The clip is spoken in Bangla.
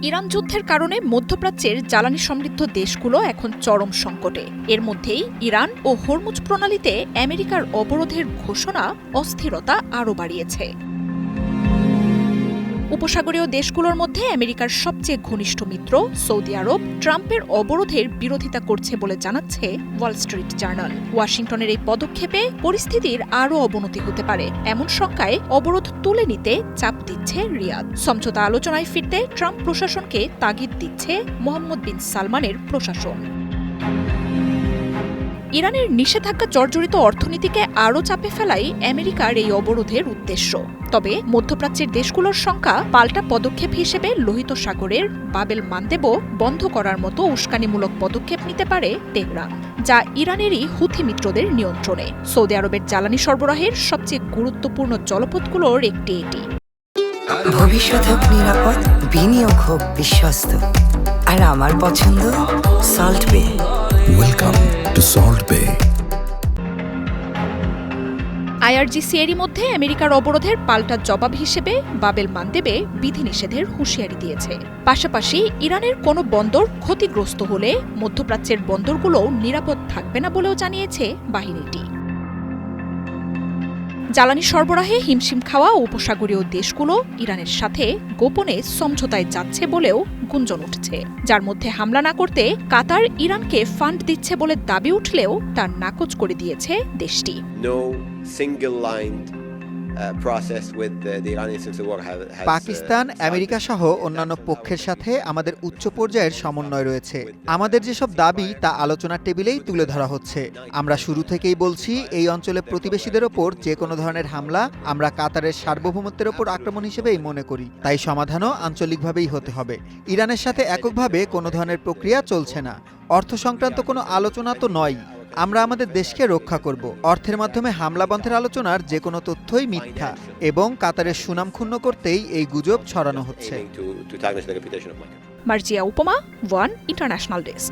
ইরান যুদ্ধের কারণে মধ্যপ্রাচ্যের জ্বালানি সমৃদ্ধ দেশগুলো এখন চরম সংকটে। এর মধ্যেই ইরান ও হরমুজ প্রণালীতে আমেরিকার অবরোধের ঘোষণা অস্থিরতা আরও বাড়িয়েছে। উপসাগরীয় দেশগুলোর মধ্যে আমেরিকার সবচেয়ে ঘনিষ্ঠ মিত্র সৌদি আরব ট্রাম্পের অবরোধের বিরোধিতা করছে বলে জানাচ্ছে ওয়াল স্ট্রিট জার্নাল। ওয়াশিংটনের এই পদক্ষেপে পরিস্থিতির আরও অবনতি হতে পারে এমন শঙ্কায় অবরোধ তুলে নিতে চাপ দিচ্ছে রিয়াদ। সমঝোতা আলোচনায় ফিরতে ট্রাম্প প্রশাসনকে তাগিদ দিচ্ছে মোহাম্মদ বিন সালমানের প্রশাসন। ইরানের নিষেধাজ্ঞা জর্জরিত অর্থনীতিকে আরও চাপে ফেলাই আমেরিকার এই অবরোধের উদ্দেশ্য। তবে মধ্যপ্রাচ্যের দেশগুলোর সংখ্যা পাল্টা পদক্ষেপ হিসেবে লোহিত সাগরের বাবেল মানদেব বন্ধ করার মতো উস্কানিমূলক পদক্ষেপ নিতে পারে তেহরান, যা ইরানেরই হুথি মিত্রদের নিয়ন্ত্রণে। সৌদি আরবের জ্বালানি সরবরাহের সবচেয়ে গুরুত্বপূর্ণ জলপথগুলোর একটি এটি। ভবিষ্যৎ হোক নিরাপদ, বিনিয়োগ হোক বিশ্বস্ত, আর আমার পছন্দ সল্ট বে। ওয়েলকাম টু সল্ট বে। আইআরজিসি এরই মধ্যে আমেরিকার অবরোধের পাল্টা জবাব হিসেবে বাবেল মানদেবে বিধিনিষেধের হুঁশিয়ারি দিয়েছে। পাশাপাশি ইরানের কোনো বন্দর ক্ষতিগ্রস্ত হলে মধ্যপ্রাচ্যের বন্দরগুলোও নিরাপদ থাকবে না বলেও জানিয়েছে বাহিনীটি। জ্বালানি সরবরাহে হিমশিম খাওয়া উপসাগরীয় দেশগুলো ইরানের সাথে গোপনে সমঝোতায় যাচ্ছে বলেও গুঞ্জন উঠছে, যার মধ্যে হামলা না করতে কাতার ইরানকে ফান্ড দিচ্ছে বলে দাবি উঠলেও তার নাকচ করে দিয়েছে দেশটি। পাকিস্তান, আমেরিকা সহ অন্যান্য পক্ষের সাথে আমাদের উচ্চ পর্যায়ের সমন্বয় রয়েছে। আমাদের যেসব দাবি তা আলোচনার টেবিলেই তুলে ধরা হচ্ছে। আমরা শুরু থেকেই বলছি, এই অঞ্চলে প্রতিবেশীদের ওপর যে কোনো ধরনের হামলা আমরা কাতারের সার্বভৌমত্বের ওপর আক্রমণ হিসেবেই মনে করি। তাই সমাধানও আঞ্চলিকভাবেই হতে হবে। ইরানের সাথে এককভাবে কোনো ধরনের প্রক্রিয়া চলছে না। অর্থ সংক্রান্ত কোনো আলোচনা তো নয়। আমরা আমাদের দেশকে রক্ষা করব। অর্থের মাধ্যমে হামলা বন্ধের আলোচনার যে কোনো তথ্যই মিথ্যা এবং কাতারের সুনাম ক্ষুণ্ণ করতেই এই গুজব ছড়ানো হচ্ছে। মার্জিয়া উপমা, ওয়ান ইন্টারন্যাশনাল ডেস্ক।